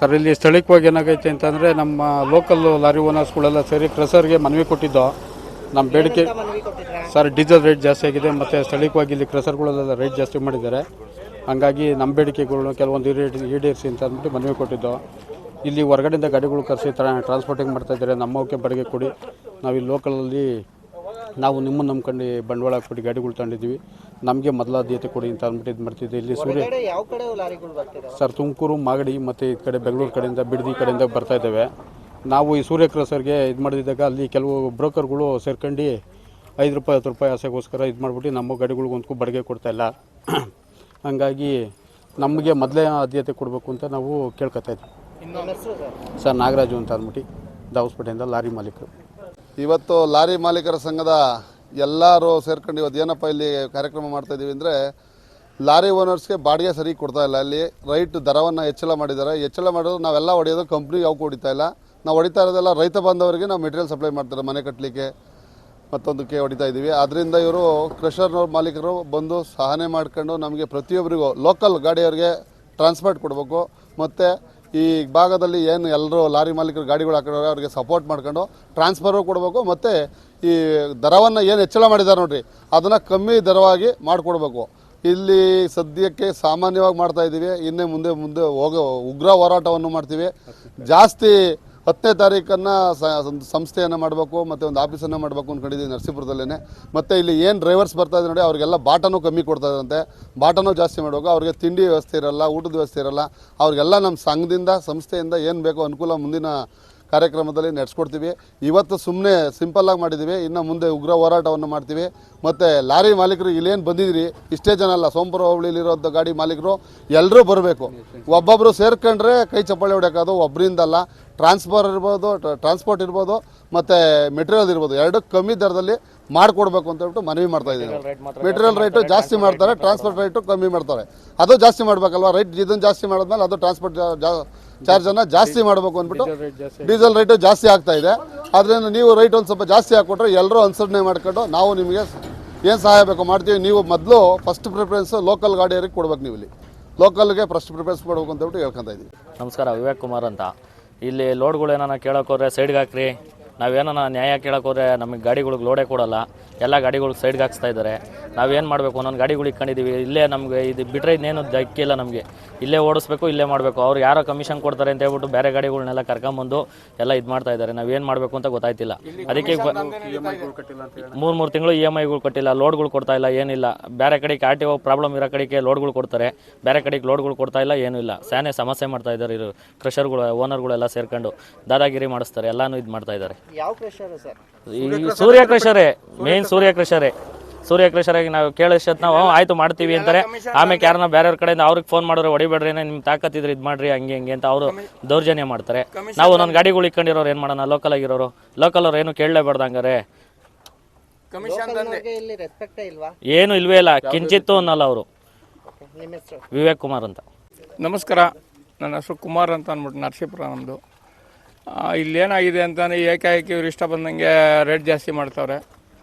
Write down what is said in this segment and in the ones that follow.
Sir ಇಲ್ಲಿ ಸ್ಥಳೀಯವಾಗಿ ಏನಾಗೈತೆ ಅಂತಂದರೆ ನಮ್ಮ ಲೋಕಲ್ ಲಾರಿ ಓನರ್ಸ್ಗಳೆಲ್ಲ ಸೇರಿ ಕ್ರಷರ್ಗೆ ಮನವಿ ಕೊಟ್ಟಿದ್ದೋ. ನಮ್ಮ ಬೇಡಿಕೆ ಸರ್ ಡೀಸೆಲ್ ರೇಟ್ ಜಾಸ್ತಿ ಆಗಿದೆ ಮತ್ತು ಸ್ಥಳೀಯವಾಗಿ ಇಲ್ಲಿ ಕ್ರಷರ್ಗಳೆಲ್ಲ ರೇಟ್ ಜಾಸ್ತಿ ಮಾಡಿದ್ದಾರೆ. ಹಂಗಾಗಿ ನಮ್ಮ ಬೇಡಿಕೆಗಳು ಕೆಲವೊಂದು ಈಡೇರಿಸಿ ಅಂತ ಅಂದ್ಬಿಟ್ಟು ಮನವಿ ಕೊಟ್ಟಿದ್ದೋ. ಇಲ್ಲಿ ಹೊರಗಡೆಯಿಂದ ಗಾಡಿಗಳು ಕರೆಸಿ ಟ್ರಾನ್ಸ್ಪೋರ್ಟಿಂಗ್ ಮಾಡ್ತಾಯಿದ್ದಾರೆ. ನಮ್ಮವಕ್ಕೆ ಬಾಡಿಗೆ ಕೊಡಿ, ನಾವು ಇಲ್ಲಿ ಲೋಕಲಲ್ಲಿ ನಾವು ನಿಮ್ಮನ್ನು ನಂಬ್ಕೊಂಡು ಬಂಡವಾಳ ಕೊಟ್ಟು ಗಾಡಿಗಳು ತಗೊಂಡಿದ್ದೀವಿ, ನಮಗೆ ಮೊದಲ ಆದ್ಯತೆ ಕೊಡಿ ಅಂತ ಅಂದ್ಬಿಟ್ಟು ಇದು ಮಾಡ್ತಿದ್ದೆ. ಇಲ್ಲಿ ಸರ್ ತುಮಕೂರು, ಮಾಗಡಿ ಮತ್ತು ಈ ಕಡೆ ಬೆಂಗಳೂರು ಕಡೆಯಿಂದ ಬಿಡದಿ ಕಡೆಯಿಂದ ಬರ್ತಾ ಇದ್ದೇವೆ. ನಾವು ಈ ಸೂರ್ಯ ಕ್ರಾಸರ್ಗೆ ಇದು ಮಾಡಿದಾಗ ಅಲ್ಲಿ ಕೆಲವು ಬ್ರೋಕರ್ಗಳು ಸೇರ್ಕೊಂಡು 5 ರೂಪಾಯಿ 10 ರೂಪಾಯಿ ಆಸೆಗೋಸ್ಕರ ಇದು ಮಾಡಿಬಿಟ್ಟು ನಮ್ಮ ಗಾಡಿಗಳಿಗೊಂದು ಬಾಡಿಗೆ ಕೊಡ್ತಾಯಿಲ್ಲ. ಹಂಗಾಗಿ ನಮಗೆ ಮೊದಲೇ ಆದ್ಯತೆ ಕೊಡಬೇಕು ಅಂತ ನಾವು ಕೇಳ್ಕೊತಾ ಇದ್ವಿ. ಸರ್ ನಾಗರಾಜು ಅಂತ ಅಂದ್ಬಿಟ್ಟು ದಾವಸ್ಪೇಟೆಯಿಂದ ಲಾರಿ ಮಾಲೀಕರು. ಇವತ್ತು ಲಾರಿ ಮಾಲೀಕರ ಸಂಘದ ಎಲ್ಲರೂ ಸೇರ್ಕೊಂಡು ಇವತ್ತು ಏನಪ್ಪ ಇಲ್ಲಿ ಕಾರ್ಯಕ್ರಮ ಮಾಡ್ತಾಯಿದ್ದೀವಿ ಅಂದರೆ, ಲಾರಿ ಓನರ್ಸ್ಗೆ ಬಾಡಿಗೆ ಸರಿ ಕೊಡ್ತಾ ಇಲ್ಲ. ಅಲ್ಲಿ ರೈಟ್ ದರವನ್ನು ಹೆಚ್ಚಳ ಮಾಡಿದ್ದಾರೆ. ಹೆಚ್ಚಳ ಮಾಡೋದು ನಾವೆಲ್ಲ ಹೊಡೆಯೋದು ಕಂಪ್ನಿಗೆ ಯಾವಕ್ಕೂ ಹೊಡಿತಾ ಇಲ್ಲ. ನಾವು ಹೊಡಿತಾ ಇರೋದೆಲ್ಲ ರೈತ ಬಾಂಧವರಿಗೆ ನಾವು ಮೆಟೀರಿಯಲ್ ಸಪ್ಲೈ ಮಾಡ್ತಾರೆ, ಮನೆ ಕಟ್ಟಲಿಕ್ಕೆ ಮತ್ತೊಂದಕ್ಕೆ ಹೊಡಿತಾ ಇದ್ದೀವಿ. ಅದರಿಂದ ಇವರು ಕ್ರಷರ್ನವ್ರ ಮಾಲೀಕರು ಬಂದು ಸಹನೆ ಮಾಡ್ಕೊಂಡು ನಮಗೆ ಪ್ರತಿಯೊಬ್ಬರಿಗೂ ಲೋಕಲ್ ಗಾಡಿಯವರಿಗೆ ಟ್ರಾನ್ಸ್ಪೋರ್ಟ್ ಕೊಡಬೇಕು. ಮತ್ತು ಈ ಭಾಗದಲ್ಲಿ ಏನು ಎಲ್ಲರೂ ಲಾರಿ ಮಾಲೀಕರು ಗಾಡಿಗಳು ಹಾಕೊಂಡ್ರೆ ಅವ್ರಿಗೆ ಸಪೋರ್ಟ್ ಮಾಡ್ಕೊಂಡು ಟ್ರಾನ್ಸ್ಫರು ಕೊಡಬೇಕು. ಮತ್ತು ಈ ದರವನ್ನು ಏನು ಹೆಚ್ಚಳ ಮಾಡಿದ್ದಾರೆ ನೋಡಿರಿ, ಅದನ್ನು ಕಮ್ಮಿ ದರವಾಗಿ ಮಾಡಿಕೊಡ್ಬೇಕು. ಇಲ್ಲಿ ಸದ್ಯಕ್ಕೆ ಸಾಮಾನ್ಯವಾಗಿ ಮಾಡ್ತಾಯಿದ್ದೀವಿ. ಇನ್ನೇ ಮುಂದೆ ಹೋಗೋ ಉಗ್ರ ಹೋರಾಟವನ್ನು ಮಾಡ್ತೀವಿ. ಜಾಸ್ತಿ 10ನೇ ತಾರೀಕನ್ನು ಸಂಸ್ಥೆಯನ್ನು ಮಾಡಬೇಕು ಮತ್ತು ಒಂದು ಆಫೀಸನ್ನು ಮಾಡಬೇಕು ಅಂದ್ಕೊಂಡಿದ್ದೀವಿ ನರಸೀಪುರದಲ್ಲೇ. ಮತ್ತು ಇಲ್ಲಿ ಏನು ಡ್ರೈವರ್ಸ್ ಬರ್ತಾಯಿದೆ ನೋಡಿ, ಅವರಿಗೆಲ್ಲ ಬಾಟನೂ ಕಮ್ಮಿ ಕೊಡ್ತಾಯಿದ್ದಂತೆ, ಬಾಟನೂ ಜಾಸ್ತಿ ಮಾಡಬೇಕು. ಅವ್ರಿಗೆ ತಿಂಡಿ ವ್ಯವಸ್ಥೆ ಇರಲ್ಲ, ಊಟದ ವ್ಯವಸ್ಥೆ ಇರಲ್ಲ. ಅವ್ರಿಗೆಲ್ಲ ನಮ್ಮ ಸಂಘದಿಂದ ಸಂಸ್ಥೆಯಿಂದ ಏನು ಬೇಕೋ ಅನುಕೂಲ ಮುಂದಿನ ಕಾರ್ಯಕ್ರಮದಲ್ಲಿ ನಡೆಸ್ಕೊಡ್ತೀವಿ. ಇವತ್ತು ಸುಮ್ಮನೆ ಸಿಂಪಲ್ಲಾಗಿ ಮಾಡಿದ್ದೀವಿ, ಇನ್ನು ಮುಂದೆ ಉಗ್ರ ಹೋರಾಟವನ್ನು ಮಾಡ್ತೀವಿ. ಮತ್ತು ಲಾರಿ ಮಾಲೀಕರು ಇಲ್ಲೇನು ಬಂದಿದ್ದೀರಿ, ಇಷ್ಟೇ ಜನ ಅಲ್ಲ, ಸೋಂಪುರ ಹೋಬಳಿಲಿರೋಂಥ ಗಾಡಿ ಮಾಲೀಕರು ಎಲ್ಲರೂ ಬರಬೇಕು. ಒಬ್ಬೊಬ್ಬರು ಸೇರ್ಕೊಂಡ್ರೆ ಕೈ ಚಪ್ಪಾಳೆ ಹೊಡ್ಯೋಕ್ಕಾದು, ಒಬ್ಬರಿಂದಲ್ಲ. ಟ್ರಾನ್ಸ್ಪೋರ್ಟ್ ಇರ್ಬೋದು ಮತ್ತು ಮೆಟೀರಿಯಲ್ ಇರ್ಬೋದು, ಎರಡು ಕಮ್ಮಿ ದರದಲ್ಲಿ ಮಾಡಿಕೊಡ್ಬೇಕು ಅಂತ ಹೇಳ್ಬಿಟ್ಟು ಮನವಿ ಮಾಡ್ತಾಯಿದ್ದೀವಿ. ಮೆಟೀರಿಯಲ್ ರೇಟು ಜಾಸ್ತಿ ಮಾಡ್ತಾರೆ, ಟ್ರಾನ್ಸ್ಪೋರ್ಟ್ ರೇಟು ಕಮ್ಮಿ ಮಾಡ್ತಾರೆ. ಅದು ಜಾಸ್ತಿ ಮಾಡಬೇಕಲ್ವ, ರೈಟ್ ಇದನ್ನು ಜಾಸ್ತಿ ಮಾಡಿದ್ಮೇಲೆ ಅದು ಟ್ರಾನ್ಸ್ಪೋರ್ಟ್ ಚಾರ್ಜನ್ನು ಜಾಸ್ತಿ ಮಾಡಬೇಕು ಅಂದ್ಬಿಟ್ಟು ಡೀಸೆಲ್ ರೇಟು ಜಾಸ್ತಿ ಆಗ್ತಾಯಿದೆ. ಆದ್ದರಿಂದ ನೀವು ರೈಟ್ ಒಂದು ಸ್ವಲ್ಪ ಜಾಸ್ತಿ ಹಾಕ್ಕೊಟ್ರೆ ಎಲ್ಲರೂ ಅನುಸರಣೆ ಮಾಡ್ಕೊಂಡು ನಾವು ನಿಮಗೆ ಏನು ಸಹಾಯ ಬೇಕೋ ಮಾಡ್ತೀವಿ. ನೀವು ಮೊದಲು ಫಸ್ಟ್ ಪ್ರಿಫರೆನ್ಸ್ ಲೋಕಲ್ ಗಾಡಿಯರಿಗೆ ಕೊಡ್ಬೇಕು. ನೀವು ಇಲ್ಲಿ ಲೋಕಲ್ಗೆ ಫಸ್ಟ್ ಪ್ರಿಫರೆನ್ಸ್ ಕೊಡ್ಬೇಕು ಅಂತ ಹೇಳ್ಬಿಟ್ಟು ಹೇಳ್ಕೊತಾ ಇದ್ದೀವಿ. ನಮಸ್ಕಾರ, ವಿವೇಕ್ ಕುಮಾರ್ ಅಂತ. ಇಲ್ಲಿ ಲೋಡ್ಗಳು ಏನಾನ ಕೇಳೋಕೋದ್ರೆ ಸೈಡ್ಗೆ ಹಾಕ್ರಿ, ನಾವೇನ ನ್ಯಾಯ ಕೇಳೋಕೋದ್ರೆ ನಮಗೆ ಗಾಡಿಗಳಿಗೆ ಲೋಡೇ ಕೊಡೋಲ್ಲ. ಎಲ್ಲ ಗಾಡಿಗಳು ಸೈಡ್ಗೆ ಹಾಕ್ಸ್ತಾ ಇದ್ದಾರೆ. ನಾವೇನು ಮಾಡಬೇಕು, ಒಂದೊಂದು ಗಾಡಿಗಳು ಇಟ್ಕೊಂಡಿದ್ದೀವಿ. ಇಲ್ಲೇ ನಮಗೆ ಇದು ಬಿಟ್ಟರೆ ಇನ್ನೇನು ದಕ್ಕಿಲ್ಲ ನಮಗೆ. ಇಲ್ಲೇ ಓಡಿಸ್ಬೇಕು, ಇಲ್ಲೇ ಮಾಡಬೇಕು. ಅವ್ರು ಯಾರೋ ಕಮಿಷನ್ ಕೊಡ್ತಾರೆ ಅಂತ ಹೇಳ್ಬಿಟ್ಟು ಬೇರೆ ಗಾಡಿಗಳನ್ನೆಲ್ಲ ಕರ್ಕೊಂಬಂದು ಎಲ್ಲ ಇದು ಮಾಡ್ತಾ ಇದ್ದಾರೆ. ನಾವೇನು ಮಾಡಬೇಕು ಅಂತ ಗೊತ್ತಾಯ್ತಿಲ್ಲ. ಅದಕ್ಕೆ 3 ತಿಂಗಳು EMIಗಳು ಕಟ್ಟಿಲ್ಲ, ಲೋಡ್ಗಳು ಕೊಡ್ತಾ ಇಲ್ಲ, ಏನಿಲ್ಲ. ಬೇರೆ ಕಡೆಗೆ RTO ಪ್ರಾಬ್ಲಮ್ ಇರೋ ಕಡೆಗೆ ಲೋಡ್ಗಳು ಕೊಡ್ತಾರೆ, ಬೇರೆ ಕಡೆಗೆ ಲೋಡ್ಗಳು ಕೊಡ್ತಾ ಇಲ್ಲ, ಏನೂ ಇಲ್ಲ. ಸ್ಯಾನೇ ಸಮಸ್ಯೆ ಮಾಡ್ತಾ ಇದ್ದಾರೆ. ಇವರು ಕ್ರಷರ್ಗಳು ಓನರ್ಗಳೆಲ್ಲ ಸೇರ್ಕೊಂಡು ದಾದಾಗಿರಿ ಮಾಡಿಸ್ತಾರೆ, ಎಲ್ಲಾನು ಇದು ಮಾಡ್ತಾ ಇದ್ದಾರೆ. ಯಾವ ಕ್ರಷರ್ ಸರ್? ಈ ಸೂರ್ಯ ಕ್ರಷರೇ ಮೇನ್. ಸೂರ್ಯ ಕ್ರಷರಾಗಿ ನಾವು ಕೇಳಿಸತ್ ನಾವು ಆಯ್ತು ಮಾಡ್ತೀವಿ ಅಂತಾರೆ. ಆಮೇಲೆ ಯಾರನ್ನ ಬೇರೆಯವ್ರ ಕಡೆಯಿಂದ ಅವ್ರಿಗೆ ಫೋನ್ ಮಾಡಿದ್ರೆ ಹೊಡಿಬೇಡ್ರಿ, ನಿಮ್ಮ ತಾಕತ್ತಿದ್ರೆ ಇದು ಮಾಡ್ರಿ, ಹಂಗೆ ಹಿಂಗೆ ಅಂತ ಅವರು ದೌರ್ಜನ್ಯ ಮಾಡ್ತಾರೆ. ನಾವು ಒಂದೊಂದು ಗಾಡಿಗಳು ಇಟ್ಕೊಂಡಿರೋರು ಏನು ಮಾಡೋಣ, ಲೋಕಲ್ ಆಗಿರೋರು ಲೋಕಲ್ ಅವ್ರು ಏನು ಕೇಳಲೇಬಾರ್ದು. ಹಂಗಾರೆ ಏನು ಇಲ್ವೇ ಇಲ್ಲ, ಕಿಂಚಿತ್ತು ಅನ್ನಲ್ಲ ಅವರು. ವಿವೇಕ್ ಕುಮಾರ್ ಅಂತ. ನಮಸ್ಕಾರ, ನನ್ನ ಹೆಸರು ಕುಮಾರ್ ಅಂತ ಅಂದ್ಬಿಟ್ಟು ನರಸೀಪುರ ನಮ್ಮದು. ಇಲ್ಲೇನಾಗಿದೆ ಅಂತಂದರೆ ಏಕಾಏಕಿ ಇವ್ರು ಇಷ್ಟ ಬಂದಂಗೆ ರೇಟ್ ಜಾಸ್ತಿ ಮಾಡ್ತವ್ರೆ.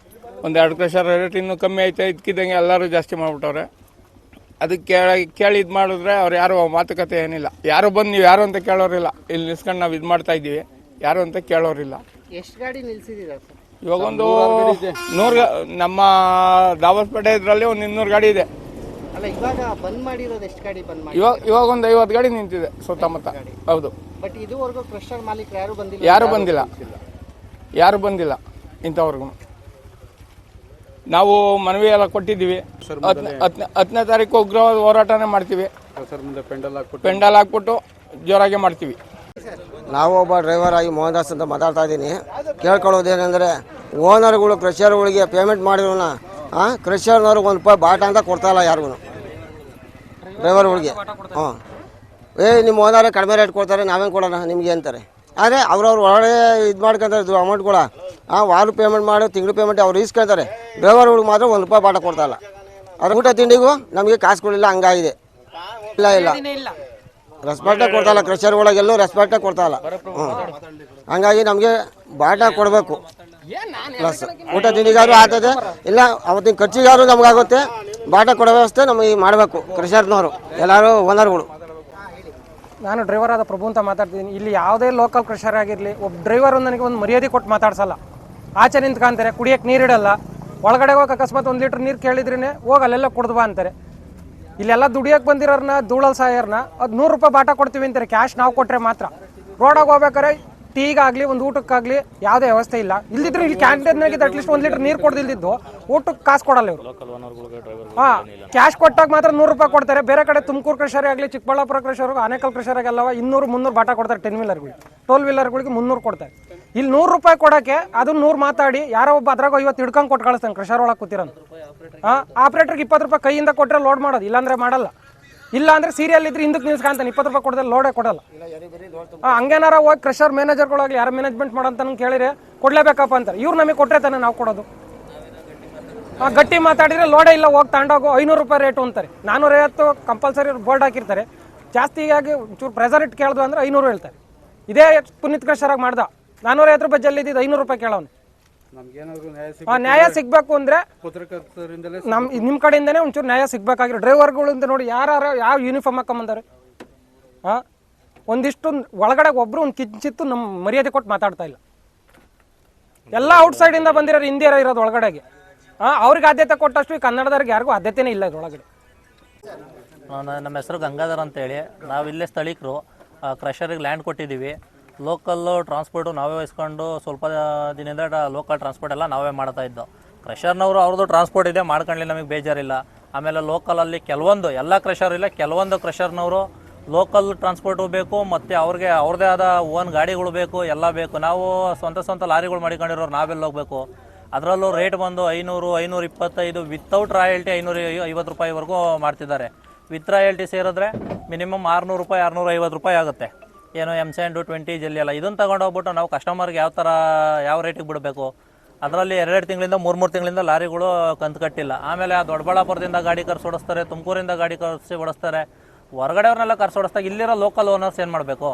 1-2 ಕ್ರಷರ್ ರೇಟ್ ಇನ್ನೂ ಕಮ್ಮಿ ಐತೆ, ಇದಕ್ಕಿದ್ದಂಗೆ ಎಲ್ಲರೂ ಜಾಸ್ತಿ ಮಾಡಿಬಿಟ್ಟವ್ರೆ. ಅದಕ್ಕೆ ಕೇಳಿ ಇದು ಮಾಡಿದ್ರೆ ಅವ್ರು ಯಾರು ಮಾತುಕತೆ ಏನಿಲ್ಲ. ಯಾರು ಬಂದು ನೀವು ಯಾರು ಅಂತ ಕೇಳೋರಿಲ್ಲ. ಇಲ್ಲಿ ನಿಲ್ಸ್ಕೊಂಡು ನಾವು ಇದು ಮಾಡ್ತಾ ಇದ್ದೀವಿ, ಯಾರು ಅಂತ ಕೇಳೋರಿಲ್ಲ. ಎಷ್ಟು ಗಾಡಿ ನಿಲ್ಸಿದ್ದೀರಾ ಸರ್? ಇವಾಗ ಒಂದು 100 ನಮ್ಮ ದಾವಸ್ಪೇಟೆ ಇದರಲ್ಲಿ ಒಂದು 200 ಗಾಡಿ ಇದೆ. ಅಲ್ಲ, ಇವಾಗ ಬಂದ್ ಮಾಡಿರೋದು ಎಷ್ಟು ಗಾಡಿ ಬಂದ್ ಮಾಡಿ? ಇವಾಗ ಒಂದು 50 ಗಾಡಿ ನಿಂತಿದೆ ಸುತ್ತಮುತ್ತ. ಹೌದು. ಬಟ್ ಇದುವರೆಗೂ ಕ್ರಷರ್ ಮಾಲೀಕರು ಯಾರು ಬಂದಿಲ್ಲ ಇಂಥವ್ರಿಗೂ. ನಾವು ಮನವಿ ಎಲ್ಲ ಕೊಟ್ಟಿದ್ದೀವಿ. 10ನೇ ತಾರೀಕು ಉಗ್ರವಾದ ಹೋರಾಟನೇ ಮಾಡ್ತೀವಿ. ಪೆಂಡಲ್ ಹಾಕ್ಬಿಟ್ಟು ಜೋರಾಗಿ ಮಾಡ್ತೀವಿ. ನಾವು ಒಬ್ಬ ಡ್ರೈವರ್ ಆಗಿ ಮೋಹನ್ ದಾಸ್ ಅಂತ ಮಾತಾಡ್ತಾ ಇದ್ದೀನಿ. ಕೇಳ್ಕೊಳ್ಳೋದೇನೆಂದರೆ, ಓನರ್ಗಳು ಕ್ರಷರ್ಗಳಿಗೆ ಪೇಮೆಂಟ್ ಮಾಡಿರೋನ ಕ್ರಷರ್ನವ್ರಿಗೆ ₹1 ಬಾಟ ಅಂತ ಕೊಡ್ತಾಯಿಲ್ಲ ಯಾರಿಗೂ, ಡ್ರೈವರ್ಗಳಿಗೆ. ನಿಮ್ಮ ಓನರೇ ಕಡಿಮೆ ರೇಟ್ ಕೊಡ್ತಾರೆ, ನಾವೇನು ಕೊಡೋಣ ನಿಮಗೆ ಅಂತಾರೆ. ಆದರೆ ಅವ್ರವ್ರು ಒಳಗಡೆ ಇದು ಮಾಡ್ಕೊಂತಾರೆ ಅಮೌಂಟ್ಗಳ. ವಾರ ಪೇಮೆಂಟ್ ಮಾಡಿ ತಿಂಗಳು ಪೇಮೆಂಟ್ ಅವ್ರು ಇಸ್ಕೊಳ್ತಾರೆ. ಡ್ರೈವರ್ಗಳಿಗೆ ಮಾತ್ರ ₹1 ಬಾಟ ಕೊಡ್ತಾಯಿಲ್ಲ. ಅದು ಊಟ ತಿಂಡಿಗೂ ನಮಗೆ ಕಾಸುಗಳಿಲ್ಲ, ಹಂಗಾಗಿದೆ. ಇಲ್ಲ ರೆಸ್ಪೆಕ್ಟೇ ಕೊಡ್ತಾಯಿಲ್ಲ, ಕ್ರಷರ್ಗಳಿಗೆಲ್ಲೂ ರೆಸ್ಪೆಕ್ಟೇ ಕೊಡ್ತಾಯಿಲ್ಲ. ಹಂಗಾಗಿ ನಮಗೆ ಬಾಟ ಕೊಡಬೇಕು. ಪ್ಲಸ್ ಊಟ ತಿಂಡಿಗಾರು ಆಗ್ತದೆ, ಇಲ್ಲ ಅವತ್ತಿನ ಖರ್ಚಿಗಾರು ನಮಗಾಗುತ್ತೆ. ಬಾಟ ಕೊಡೋ ವ್ಯವಸ್ಥೆ ನಮಗೆ ಮಾಡಬೇಕು ಕ್ರಷರ್ನವರು, ಎಲ್ಲರೂ ಓನರ್ಗಳು. ಹೇಳಿ. ನಾನು ಡ್ರೈವರ್ ಆದ ಪ್ರಭು ಅಂತ ಮಾತಾಡ್ತಿದ್ದೀನಿ. ಇಲ್ಲಿ ಯಾವುದೇ ಲೋಕಲ್ ಕ್ರಷರ್ ಆಗಿರಲಿ, ಒಬ್ಬ ಡ್ರೈವರ್ ನನಗೆ ಒಂದು ಮರ್ಯಾದೆ ಕೊಟ್ಟು ಮಾತಾಡ್ಸಲ್ಲ. ಆಚೆ ನಿಂತ್ಕೊಂತಾರೆ, ಕುಡಿಯೋಕ್ಕೆ ನೀರಿಡಲ್ಲ. ಒಳಗಡೆ ಹೋಗಿ ಅಕಸ್ಮಾತ್ 1 ಲೀಟ್ರ್ ನೀರು ಕೇಳಿದ್ರೇ ಹೋಗಿ ಅಲ್ಲೆಲ್ಲ ಕುಡ್ದು ಅಂತಾರೆ. ಇಲ್ಲೆಲ್ಲ ದುಡಿಯೋಕೆ ಬಂದಿರೋರನ್ನ ಧೂಳಲ್ ಸಾಯರ್ನ ಅದು 100 ರೂಪಾಯಿ ಬಾಟ ಕೊಡ್ತೀವಿ ಅಂತಾರೆ. ಕ್ಯಾಶ್ ನಾವು ಕೊಟ್ಟರೆ ಮಾತ್ರ. ರೋಡಾಗಿ ಹೋಗ್ಬೇಕಾರೆ ಟೀಗಾಗಲಿ ಒಂದು ಊಟಕ್ಕಾಗಲಿ ಯಾವುದೇ ವ್ಯವಸ್ಥೆ ಇಲ್ಲ. ಇಲ್ದಿದ್ರೆ ಇಲ್ಲಿ ಕ್ಯಾಂಟೀನ್ನಾಗಿ ಅಟ್ಲೀಸ್ಟ್ 1 ಲೀಟ್ರ್ ನೀರು ಕೊಡ್ದಿಲ್ದಿದ್ದು ಊಟಕ್ಕೆ ಕಾಸು ಕೊಡಲ್ಲ ಇವರು. ಹಾಂ, ಕ್ಯಾಶ್ ಕೊಟ್ಟಾಗ ಮಾತ್ರ 100 ರೂಪಾಯಿ ಕೊಡ್ತಾರೆ. ಬೇರೆ ಕಡೆ ತುಮಕೂರು ಕ್ರಷರ್ ಆಗಲಿ, ಚಿಕ್ಕಬಳ್ಳಾಪುರ ಕ್ರಷರ್, ಆನೇಕಲ್ ಕ್ರಷರ್ ಆಗಲ್ಲವ 200-300 ಬಾಟ ಕೊಡ್ತಾರೆ. 10 ವೀಲರ್ಗಳಿಗೆ, 12 ವೀಲರ್ಗಳಿಗೆ 300 ಕೊಡ್ತಾರೆ. ಇಲ್ಲಿ 100 ರೂಪಾಯಿ ಕೊಡೋಕ್ಕೆ ಅದು 100 ಮಾತಾಡಿ ಯಾರೋ ಒಬ್ಬ ಅದ್ರಾಗ 50 ಹಿಡ್ಕೊಂಡು ಕೊಟ್ಟು ಕಳಿಸ್ತಾನೆ ಕ್ರಷರ್ ಒಳಗೆ ಕೂತಿರೋನು. ಹಾಂ, ಆಪ್ರೇಟರ್ಗೆ 20 ರೂಪಾಯಿ ಕೈಯಿಂದ ಕೊಟ್ಟರೆ ಲೋಡ್ ಮಾಡೋದು, ಇಲ್ಲಾಂದ್ರೆ ಮಾಡಲ್ಲ. ಇಲ್ಲ ಅಂದ್ರೆ ಸೀರಿಯಲ್ ಇದ್ರೆ ಹಿಂದಕ್ಕೆ ನಿಲ್ಸ್ಕೊಂತಾನೆ, 20 ರೂಪಾಯಿ ಕೊಡದೆ ಲೋಡೇ ಕೊಡಲ್ಲ. ಹಂಗೇನಾರ ಹೋಗಿ ಕ್ರಷರ್ ಮ್ಯಾನೇಜರ್ಗಳಾಗಲಿ ಯಾರು ಮ್ಯಾನೇಜ್ಮೆಂಟ್ ಮಾಡೋಂತ ಕೇಳಿದ್ರೆ ಕೊಡ್ಲೇಬೇಕಪ್ಪ ಅಂತಾರೆ. ಇವ್ರು ನಮಗೆ ಕೊಟ್ಟರೆ ತಾನೆ ನಾವು ಕೊಡೋದು. ಗಟ್ಟಿ ಮಾತಾಡಿದ್ರೆ ಲೋಡೇ ಇಲ್ಲ, ಹೋಗಿ ತಗೊಂಡೋಗು 500 ರೂಪಾಯಿ ರೇಟು ಅಂತಾರೆ. 450 ಕಂಪಲ್ಸರಿ ಬೋರ್ಡ್ ಹಾಕಿರ್ತಾರೆ. ಜಾಸ್ತಿಯಾಗಿ ಚೂರು ಪ್ರೆಸರ್ ಇಟ್ಟು ಕೇಳಿದ್ರು ಅಂದ್ರೆ 500 ಹೇಳ್ತಾರೆ. ಇದೇ ಪುನೀತ್ ಕ್ರಷರಾಗಿ ಮಾಡ್ದ 450 ರೂಪಾಯಿ ಜಲ್ಲಿ ಇದ್ದಿದ್ದು 500 ರೂಪಾಯಿ ಕೇಳೋನು. ನ್ಯಾಯ ಸಿಗ್ಬೇಕು ಅಂದ್ರೆ ನಿಮ್ಮ ಕಡೆಯಿಂದನೇ ಒಂಚೂರು ನ್ಯಾಯ ಸಿಗ್ಬೇಕಾಗಿರೋ ಡ್ರೈವರ್ಗಳಿಂದ ನೋಡಿ ಯಾರು ಯಾವ ಯೂನಿಫಾರ್ಮ್ ಹಾಕೊಂಬಂದಾರೆ. ಹಾಂ, ಒಂದಿಷ್ಟು ಒಳಗಡೆ ಒಬ್ರು ಒಂದು ಕಿಂಚಿತ್ತು ನಮ್ಮ ಮರ್ಯಾದೆ ಕೊಟ್ಟು ಮಾತಾಡ್ತಾ ಇಲ್ಲ. ಎಲ್ಲ ಔಟ್ಸೈಡಿಂದ ಬಂದಿರೋರು ಹಿಂದಿಯರ ಇರೋದು ಒಳಗಡೆಗೆ. ಹಾಂ, ಅವ್ರಿಗೆ ಆದ್ಯತೆ ಕೊಟ್ಟಷ್ಟು ಈ ಕನ್ನಡದವ್ರಿಗೆ ಯಾರಿಗೂ ಆದ್ಯತೆನೇ ಇಲ್ಲ ಇದ್ರೊಳಗಡೆ. ನಮ್ಮ ಹೆಸರು ಗಂಗಾಧರ್ ಅಂತೇಳಿ. ನಾವು ಇಲ್ಲೇ ಸ್ಥಳೀಕರು. ಕ್ರಷರಿಗೆ ಲ್ಯಾಂಡ್ ಕೊಟ್ಟಿದ್ದೀವಿ. ಲೋಕಲ್ಲು ಟ್ರಾನ್ಸ್ಪೋರ್ಟು ನಾವೇ ವಹಿಸ್ಕೊಂಡು ಸ್ವಲ್ಪ ದಿನದಿಂದ ಲೋಕಲ್ ಟ್ರಾನ್ಸ್ಪೋರ್ಟ್ ಎಲ್ಲ ನಾವೇ ಮಾಡ್ತಾ ಇದ್ದೋ. ಕ್ರಷರ್ನವರು ಅವ್ರದ್ದು ಟ್ರಾನ್ಸ್ಪೋರ್ಟ್ ಇದೆ, ಮಾಡ್ಕೊಳ್ಳಿ, ನಮಗೆ ಬೇಜಾರಿಲ್ಲ. ಆಮೇಲೆ ಲೋಕಲಲ್ಲಿ ಕೆಲವೊಂದು ಎಲ್ಲ ಕ್ರಷರ್ ಇಲ್ಲ, ಕೆಲವೊಂದು ಕ್ರಷರ್ನವರು ಲೋಕಲ್ ಟ್ರಾನ್ಸ್ಪೋರ್ಟು ಬೇಕು, ಮತ್ತು ಅವ್ರಿಗೆ ಅವ್ರದ್ದೇ ಆದ ಓನ್ ಗಾಡಿಗಳು ಬೇಕು, ಎಲ್ಲ ಬೇಕು. ನಾವು ಸ್ವಂತ ಲಾರಿಗಳು ಮಾಡಿಕೊಂಡಿರೋರು ನಾವೆಲ್ಲ ಹೋಗಬೇಕು. ಅದರಲ್ಲೂ ರೇಟ್ ಬಂದು 500, 525 ವಿತೌಟ್ ರಾಯಲ್ಟಿ 550 ರೂಪಾಯಿವರೆಗೂ ಮಾಡ್ತಿದ್ದಾರೆ. ವಿತ್ ರಾಯಲ್ಟಿ ಸೇರಿದ್ರೆ ಮಿನಿಮಮ್ 600 ರೂಪಾಯಿ 650 ರೂಪಾಯಿ ಆಗುತ್ತೆ. ಏನು M-Sand 20 ಜಲ್ಲಿ ಅಲ್ಲ. ಇದನ್ನು ತಗೊಂಡೋಗ್ಬಿಟ್ಟು ನಾವು ಕಸ್ಟಮರ್ಗೆ ಯಾವ ರೇಟಿಗೆ ಬಿಡಬೇಕು. ಅದರಲ್ಲಿ 2 ತಿಂಗಳಿಂದ 3 ತಿಂಗಳಿಂದ ಲಾರಿಗಳು ಕಂತು ಕಟ್ಟಿಲ್ಲ. ಆಮೇಲೆ ಆ ದೊಡ್ಡಬಳ್ಳಾಪುರದಿಂದ ಗಾಡಿ ಕರ್ಸಿ ಓಡಿಸ್ತಾರೆ, ತುಮಕೂರಿಂದ ಗಾಡಿ ಕರ್ಸಿ ಓಡಿಸ್ತಾರೆ, ಹೊರಗಡೆಯವ್ರನ್ನೆಲ್ಲ ಕರ್ಸಿ ಓಡಿಸ್ದಾಗ ಇಲ್ಲಿರೋ ಲೋಕಲ್ ಓನರ್ಸ್ ಏನು ಮಾಡಬೇಕು,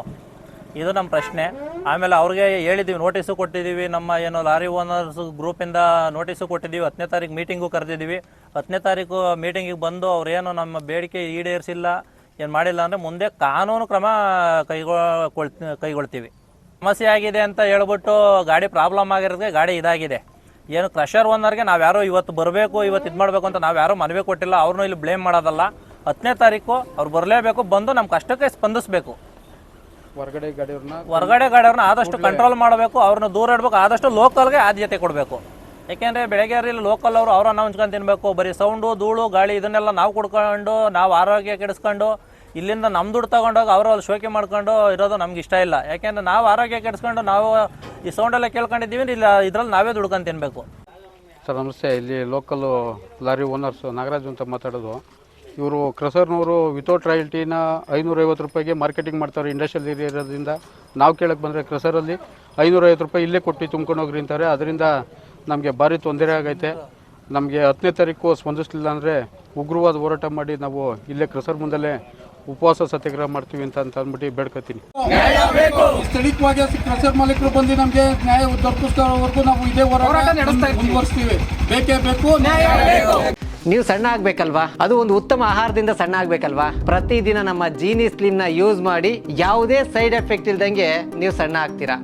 ಇದು ನಮ್ಮ ಪ್ರಶ್ನೆ. ಆಮೇಲೆ ಅವ್ರಿಗೆ ಹೇಳಿದ್ದೀವಿ, ನೋಟಿಸು ಕೊಟ್ಟಿದ್ದೀವಿ. ನಮ್ಮ ಏನು ಲಾರಿ ಓನರ್ಸ್ ಗ್ರೂಪಿಂದ ನೋಟಿಸು ಕೊಟ್ಟಿದ್ದೀವಿ. 10ನೇ ತಾರೀಕು ಮೀಟಿಂಗು ಕರೆದಿದ್ದೀವಿ. 10ನೇ ತಾರೀಕು ಮೀಟಿಂಗಿಗೆ ಬಂದು ಅವ್ರೇನು ನಮ್ಮ ಬೇಡಿಕೆ ಈಡೇರಿಸಿಲ್ಲ, ಏನು ಮಾಡಿಲ್ಲ ಅಂದರೆ ಮುಂದೆ ಕಾನೂನು ಕ್ರಮ ಕೈಗೊಳ್ತೀವಿ. ಸಮಸ್ಯೆ ಆಗಿದೆ ಅಂತ ಹೇಳ್ಬಿಟ್ಟು ಗಾಡಿ ಪ್ರಾಬ್ಲಮ್ ಆಗಿರೋದಕ್ಕೆ ಗಾಡಿ ಇದಾಗಿದೆ. ಏನು ಕ್ರಷರ್ ಓನರ್ಗೆ ನಾವು ಯಾರೋ ಇವತ್ತು ಬರಬೇಕು, ಇವತ್ತು ಇದು ಮಾಡಬೇಕು ಅಂತ ನಾವು ಯಾರೂ ಮನವಿ ಕೊಟ್ಟಿಲ್ಲ. ಅವ್ರನ್ನೂ ಇಲ್ಲಿ ಬ್ಲೇಮ್ ಮಾಡೋದಲ್ಲ. 10ನೇ ತಾರೀಕು ಅವ್ರು ಬರಲೇಬೇಕು, ಬಂದು ನಮ್ಮ ಕಷ್ಟಕ್ಕೆ ಸ್ಪಂದಿಸಬೇಕು. ಹೊರಗಡೆ ಗಾಡಿಯವ್ರನ್ನ ಆದಷ್ಟು ಕಂಟ್ರೋಲ್ ಮಾಡಬೇಕು, ಅವ್ರನ್ನ ದೂರ ಇಡಬೇಕು, ಆದಷ್ಟು ಲೋಕಲ್ಗೆ ಆದ್ಯತೆ ಕೊಡಬೇಕು. ಯಾಕೆಂದರೆ ಬೆಳಗ್ಗೆ ಇಲ್ಲಿ ಲೋಕಲ್ ಅವರು ಅವ್ರನ್ನ ಹಂಚ್ಕೊಂಡು ತಿನ್ನಬೇಕು. ಬರೀ ಸೌಂಡು, ಧೂಳು, ಗಾಳಿ ಇದನ್ನೆಲ್ಲ ನಾವು ಕುಡ್ಕೊಂಡು ನಾವು ಆರೋಗ್ಯ ಕೆಡಿಸ್ಕೊಂಡು ಇಲ್ಲಿಂದ ನಮ್ಮ ದುಡ್ಡು ತಗೊಂಡೋಗಿ ಅವರು ಅಲ್ಲಿ ಶೋಕಿ ಮಾಡ್ಕೊಂಡು ಇರೋದು ನಮ್ಗೆ ಇಷ್ಟ ಇಲ್ಲ. ಯಾಕೆಂದರೆ ನಾವು ಆರೋಗ್ಯ ಕೆಡಿಸ್ಕೊಂಡು ನಾವು ಈ ಸೌಂಡೆಲ್ಲ ಕೇಳ್ಕೊಂಡಿದ್ದೀವಿ, ಇಲ್ಲ ಇದ್ರಲ್ಲಿ ನಾವೇ ದುಡ್ಕೊಂಡು ತಿನ್ನಬೇಕು. ಸರ್ ನಮಸ್ತೆ. ಇಲ್ಲಿ ಲೋಕಲ್ಲು ಲಾರಿ ಓನರ್ಸ್ ನಾಗರಾಜ್ ಅಂತ ಮಾತಾಡೋದು. ಇವರು ಕ್ರಷರ್ನವರು ವಿತೌಟ್ ರಾಯಲ್ಟಿನ 550 ರೂಪಾಯಿಗೆ ಮಾರ್ಕೆಟಿಂಗ್ ಮಾಡ್ತಾರೆ ಇಂಡಸ್ಟ್ರಿಯಲ್ ಏರಿಯಾ ಇರೋದ್ರಿಂದ. ನಾವು ಕೇಳಕ್ಕೆ ಬಂದರೆ ಕ್ರಷರಲ್ಲಿ 550 ರೂಪಾಯಿ ಇಲ್ಲೇ ಕೊಟ್ಟು ತುಂಬ್ಕೊಂಡು ಹೋಗ್ರಿ ಅಂತಾರೆ. ಅದರಿಂದ ನಮಗೆ ಭಾರಿ ತೊಂದರೆ ಆಗೈತೆ. ನಮಗೆ 10ನೇ ತಾರೀಕು ಸ್ಪಂದಿಸಲಿಲ್ಲ ಅಂದರೆ ಉಗ್ರವಾದ ಹೋರಾಟ ಮಾಡಿ ನಾವು ಇಲ್ಲೇ ಕ್ರಷರ್ ಮುಂದಲ್ಲೇ ಉಪವಾಸ ಸತ್ಯಾಗ್ರಹ ಮಾಡ್ತೀವಿ ಅಂತ ಅಂದ್ಬಿಟ್ಟು ಬೇಡ್ಕೊತೀನಿ. ಸ್ಥಳೀಯವಾಗಿ ಕ್ರಷರ್ ಮಾಲೀಕರು ಬಂದು ನಮಗೆ ನ್ಯಾಯ ದೊರಕಿಸೋವರೆಗೂ ನಾವು ಇದೇ ಹೋರಾಟ ಮುಂದುವರಿಸ್ತೀವಿ. ಬೇಕೇ ಬೇಕು, ನ್ಯಾಯ ಬೇಕು. ನೀವು ಸಣ್ಣ ಆಗ್ಬೇಕಲ್ವಾ? ಅದು ಒಂದು ಉತ್ತಮ ಆಹಾರದಿಂದ ಸಣ್ಣ ಆಗ್ಬೇಕಲ್ವಾ? ಪ್ರತಿದಿನ ನಮ್ಮ ಜೀನಿ ಸ್ಲಿಮ್ನ ಯೂಸ್ ಮಾಡಿ ಯಾವುದೇ ಸೈಡ್ ಎಫೆಕ್ಟ್ ಇಲ್ದಂಗೆ ನೀವು ಸಣ್ಣ ಆಗ್ತೀರಾ.